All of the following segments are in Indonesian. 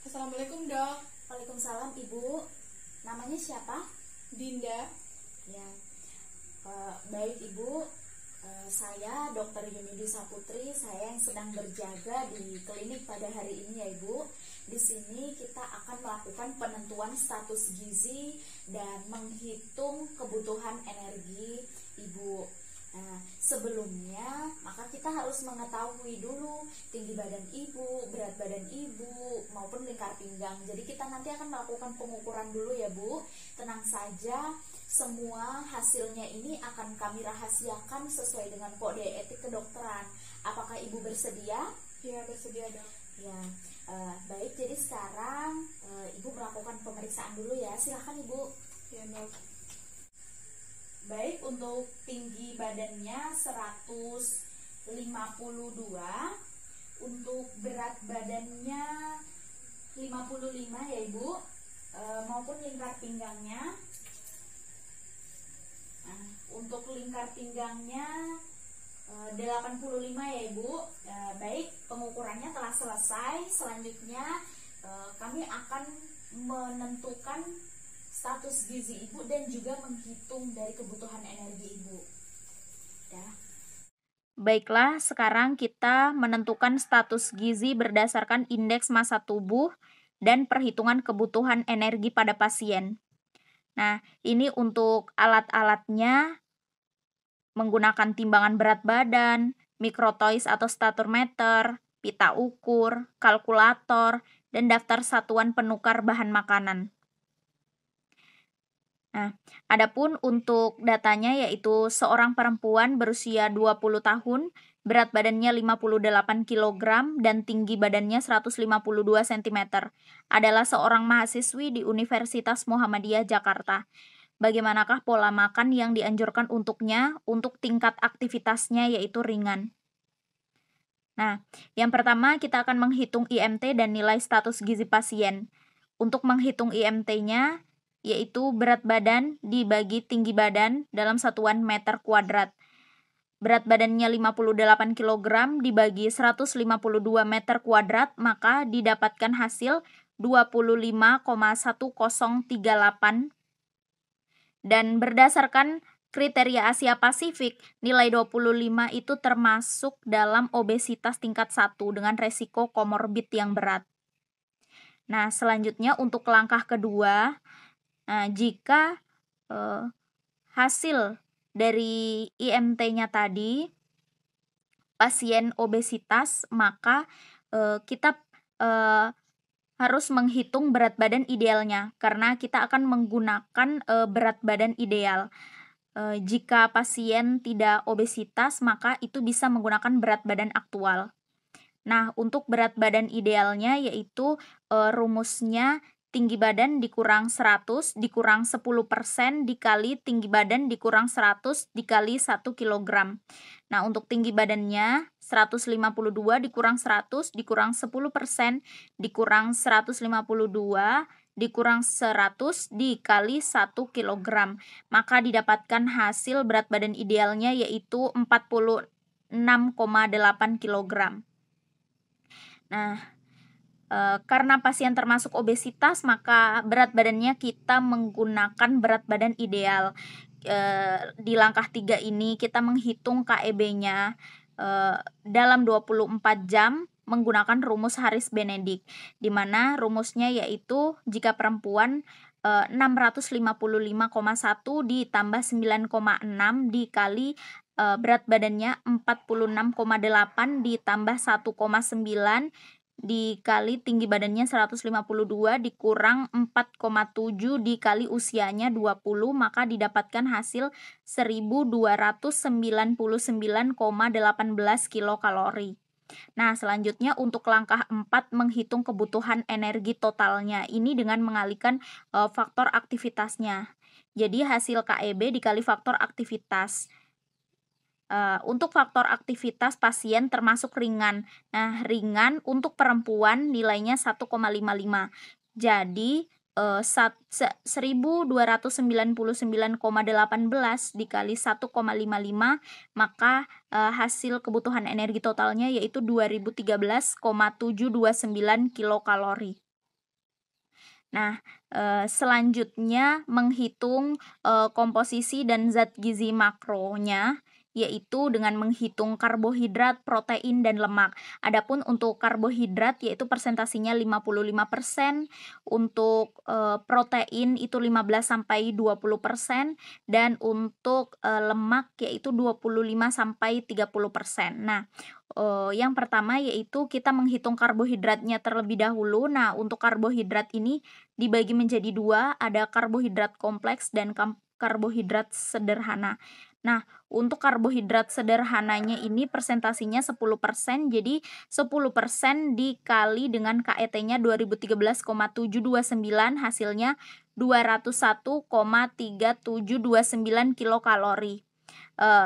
Assalamualaikum dok. Waalaikumsalam Ibu. Namanya siapa? Dinda. Ya, baik Ibu. Saya Dr. Yunidi Saputri. Saya yang sedang berjaga di klinik pada hari ini ya Ibu. Di sini kita akan melakukan penentuan status gizi dan menghitung kebutuhan energi Ibu. Nah, sebelumnya maka kita harus mengetahui dulu tinggi badan Ibu, berat badan Ibu, maupun lingkar pinggang. Jadi kita nanti akan melakukan pengukuran dulu ya Bu. Tenang saja, semua hasilnya ini akan kami rahasiakan sesuai dengan kode etik kedokteran. Apakah Ibu bersedia? Ya, bersedia dok. Ya, baik. Jadi sekarang Ibu melakukan pemeriksaan dulu ya. Silahkan Ibu. Ya dok. Baik, untuk tinggi badannya 152, untuk berat badannya 55 ya Ibu, maupun lingkar pinggangnya. Nah, untuk lingkar pinggangnya 85 ya Ibu. Baik, pengukurannya telah selesai. Selanjutnya kami akan menentukan status gizi Ibu dan juga menghitung dari kebutuhan energi Ibu. Ya. Baiklah, sekarang kita menentukan status gizi berdasarkan indeks massa tubuh dan perhitungan kebutuhan energi pada pasien. Nah, ini untuk alat-alatnya menggunakan timbangan berat badan, mikrotois atau statometer, pita ukur, kalkulator, dan daftar satuan penukar bahan makanan. Nah, adapun untuk datanya yaitu seorang perempuan berusia 20 tahun, berat badannya 58 kg dan tinggi badannya 152 cm. Adalah seorang mahasiswi di Universitas Muhammadiyah Jakarta. Bagaimanakah pola makan yang dianjurkan untuknya untuk tingkat aktivitasnya yaitu ringan? Nah, yang pertama kita akan menghitung IMT dan nilai status gizi pasien. Untuk menghitung IMT-nya yaitu berat badan dibagi tinggi badan dalam satuan meter kuadrat. Berat badannya 58 kg dibagi 152 meter kuadrat, maka didapatkan hasil 25,1038. Dan berdasarkan kriteria Asia Pasifik, nilai 25 itu termasuk dalam obesitas tingkat 1 dengan resiko komorbid yang berat. Nah, selanjutnya untuk langkah kedua, jika hasil dari IMT-nya tadi pasien obesitas, maka kita harus menghitung berat badan idealnya karena kita akan menggunakan berat badan ideal. Jika pasien tidak obesitas, maka itu bisa menggunakan berat badan aktual. Nah, untuk berat badan idealnya yaitu rumusnya tinggi badan dikurang 100 dikurang 10% dikali tinggi badan dikurang 100 dikali 1 kg. Nah, untuk tinggi badannya 152 dikurang 100 dikurang 10% dikurang 152 dikurang 100 dikali 1 kg. Maka didapatkan hasil berat badan idealnya yaitu 46,8 kg. Nah, karena pasien termasuk obesitas, maka berat badannya kita menggunakan berat badan ideal. Di langkah 3 ini kita menghitung KEB-nya dalam 24 jam menggunakan rumus Harris Benedict, di mana rumusnya yaitu jika perempuan 655,1 ditambah 9,6 dikali berat badannya 46,8 ditambah 1,9 dikali tinggi badannya 152 dikurang 4,7 dikali usianya 20, maka didapatkan hasil 1299,18 kilokalori. Nah, selanjutnya untuk langkah 4 menghitung kebutuhan energi totalnya. Ini dengan mengalihkan faktor aktivitasnya. Jadi hasil KEB dikali faktor aktivitas. Untuk faktor aktivitas pasien termasuk ringan. Nah, ringan untuk perempuan nilainya 1,55. Jadi 1299,18 dikali 1,55, maka hasil kebutuhan energi totalnya yaitu 2013,729 kilokalori. Nah, selanjutnya menghitung komposisi dan zat gizi makronya, yaitu dengan menghitung karbohidrat, protein, dan lemak. Adapun untuk karbohidrat yaitu persentasinya 55%, untuk protein itu 15-20%, dan untuk lemak yaitu 25-30%. Nah, yang pertama yaitu kita menghitung karbohidratnya terlebih dahulu. Nah, untuk karbohidrat ini dibagi menjadi dua, ada karbohidrat kompleks dan karbohidrat sederhana. Nah, untuk karbohidrat sederhananya ini persentasinya 10%, jadi 10% dikali dengan KET-nya 2013,729, hasilnya 201,3729 kilokalori.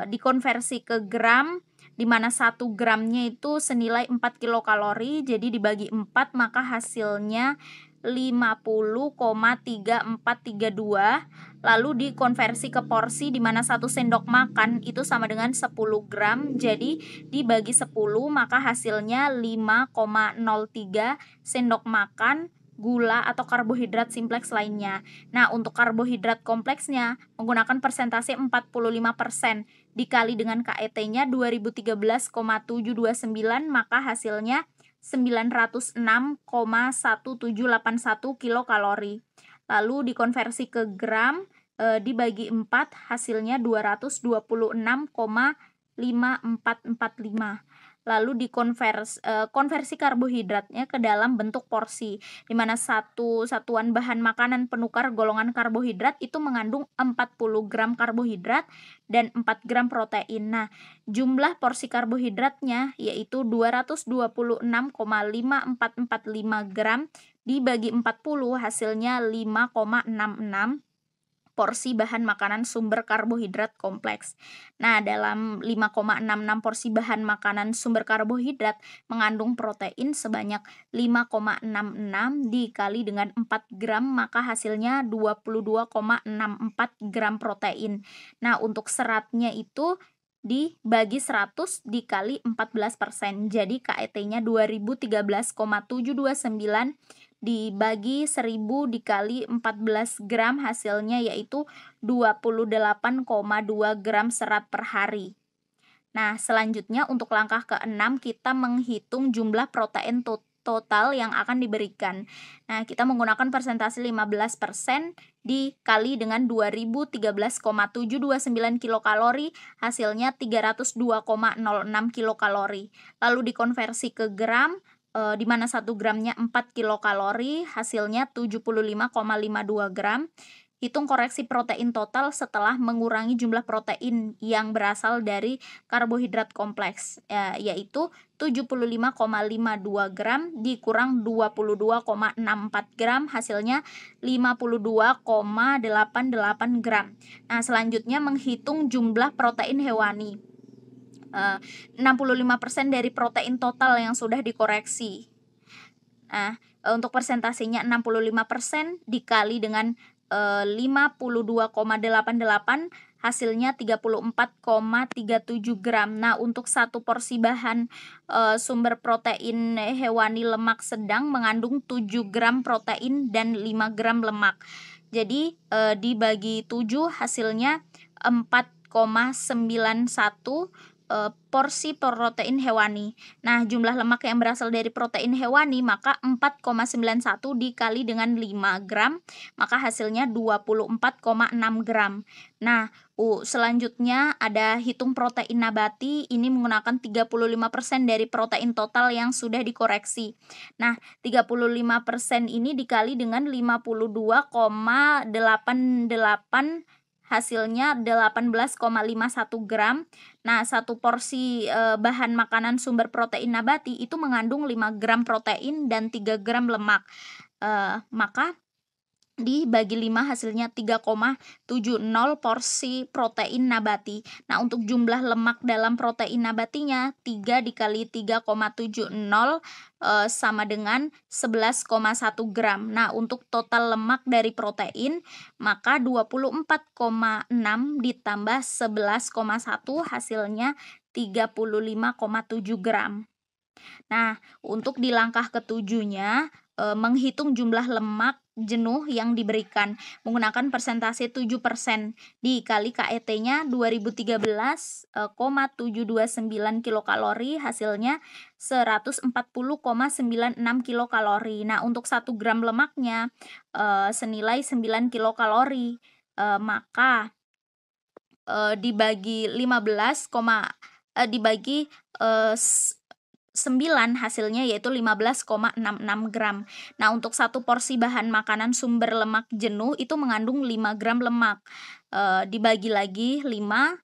Dikonversi ke gram, di mana 1 gramnya itu senilai 4 kilokalori, jadi dibagi 4 maka hasilnya 50,3432. Lalu dikonversi ke porsi, di mana 1 sendok makan itu sama dengan 10 gram, jadi dibagi 10 maka hasilnya 5,03 sendok makan gula atau karbohidrat simpleks lainnya. Nah, untuk karbohidrat kompleksnya menggunakan persentase 45%, dikali dengan KET-nya 2013,729 maka hasilnya 906,1781 kilokalori. Lalu dikonversi ke gram, dibagi 4 hasilnya 226,5445. Lalu konversi karbohidratnya ke dalam bentuk porsi, di mana satu satuan bahan makanan penukar golongan karbohidrat itu mengandung 40 gram karbohidrat dan 4 gram protein. Nah, jumlah porsi karbohidratnya yaitu 226,5445 gram dibagi 40 hasilnya 5,66 porsi bahan makanan sumber karbohidrat kompleks. Nah, dalam 5,66 porsi bahan makanan sumber karbohidrat mengandung protein sebanyak 5,66 dikali dengan 4 gram maka hasilnya 22,64 gram protein. Nah, untuk seratnya itu dibagi 100 dikali 14%. Jadi KET-nya 2013,729 dibagi 1000 dikali 14 gram hasilnya yaitu 28,2 gram serat per hari. Nah, selanjutnya untuk langkah ke-6 kita menghitung jumlah protein total yang akan diberikan. Nah, kita menggunakan persentase 15% dikali dengan 2013,729 kilokalori, hasilnya 302,06 kilokalori. Lalu dikonversi ke gram, di mana 1 gramnya 4 kilokalori, hasilnya 75,52 gram. Hitung koreksi protein total setelah mengurangi jumlah protein yang berasal dari karbohidrat kompleks, yaitu 75,52 gram dikurang 22,64 gram, hasilnya 52,88 gram. Nah, selanjutnya menghitung jumlah protein hewani. 65% dari protein total yang sudah dikoreksi. Nah, untuk persentasenya 65% dikali dengan 52,88 hasilnya 34,37 gram. Nah, untuk satu porsi bahan sumber protein hewani lemak sedang mengandung 7 gram protein dan 5 gram lemak. Jadi dibagi 7 hasilnya 4,91 porsi protein hewani. Nah, jumlah lemak yang berasal dari protein hewani maka 4,91 dikali dengan 5 gram, maka hasilnya 24,6 gram. Nah, selanjutnya ada hitung protein nabati, ini menggunakan 35% dari protein total yang sudah dikoreksi. Nah, 35% ini dikali dengan 52,88 hasilnya 18,51 gram. Nah, satu porsi bahan makanan sumber protein nabati itu mengandung 5 gram protein dan 3 gram lemak. Maka dibagi 5 hasilnya 3,70 porsi protein nabati. Nah, untuk jumlah lemak dalam protein nabatinya 3 dikali 3,70 sama dengan 11,1 gram. Nah, untuk total lemak dari protein maka 24,6 ditambah 11,1 hasilnya 35,7 gram. Nah, untuk di langkah ketujuhnya, menghitung jumlah lemak jenuh yang diberikan menggunakan persentase 7% dikali KET-nya 2013,729 kilokalori, hasilnya 140,96 kilokalori. Nah, untuk 1 gram lemaknya senilai 9 kilokalori. Maka dibagi 9 hasilnya yaitu 15,66 gram. Nah, untuk satu porsi bahan makanan sumber lemak jenuh itu mengandung 5 gram lemak. Dibagi lagi 5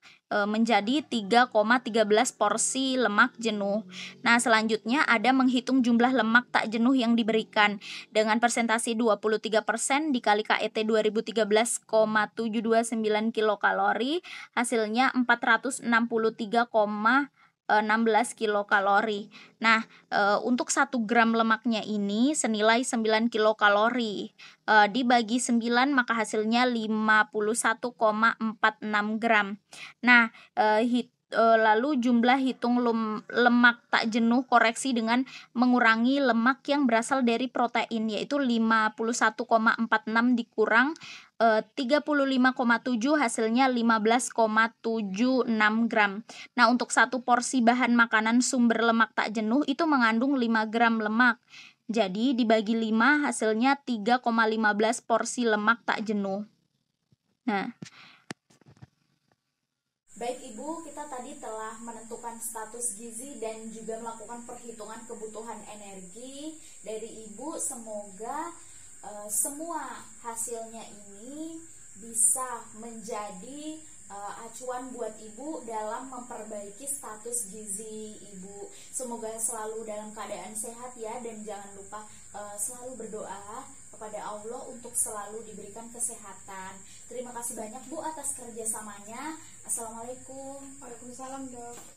menjadi 3,13 porsi lemak jenuh. Nah, selanjutnya ada menghitung jumlah lemak tak jenuh yang diberikan dengan persentase 23% dikali KET 2013,729 kilokalori, hasilnya 463,16 kilokalori. Nah, untuk 1 gram lemaknya ini senilai 9 kilokalori. Dibagi 9 maka hasilnya 51,46 gram. Nah, lalu jumlah hitung lemak tak jenuh koreksi dengan mengurangi lemak yang berasal dari protein, yaitu 51,46 dikurang 35,7 hasilnya 15,76 gram. Nah, untuk satu porsi bahan makanan sumber lemak tak jenuh itu mengandung 5 gram lemak. Jadi dibagi 5 hasilnya 3,15 porsi lemak tak jenuh. Nah, baik Ibu, kita tadi telah menentukan status gizi dan juga melakukan perhitungan kebutuhan energi dari Ibu. Semoga semua hasilnya ini bisa menjadi acuan buat Ibu dalam memperbaiki status gizi Ibu. Semoga selalu dalam keadaan sehat ya, dan jangan lupa selalu berdoa kepada Allah untuk selalu diberikan kesehatan. Terima kasih banyak Bu atas kerjasamanya. Assalamualaikum. Waalaikumsalam, Dok.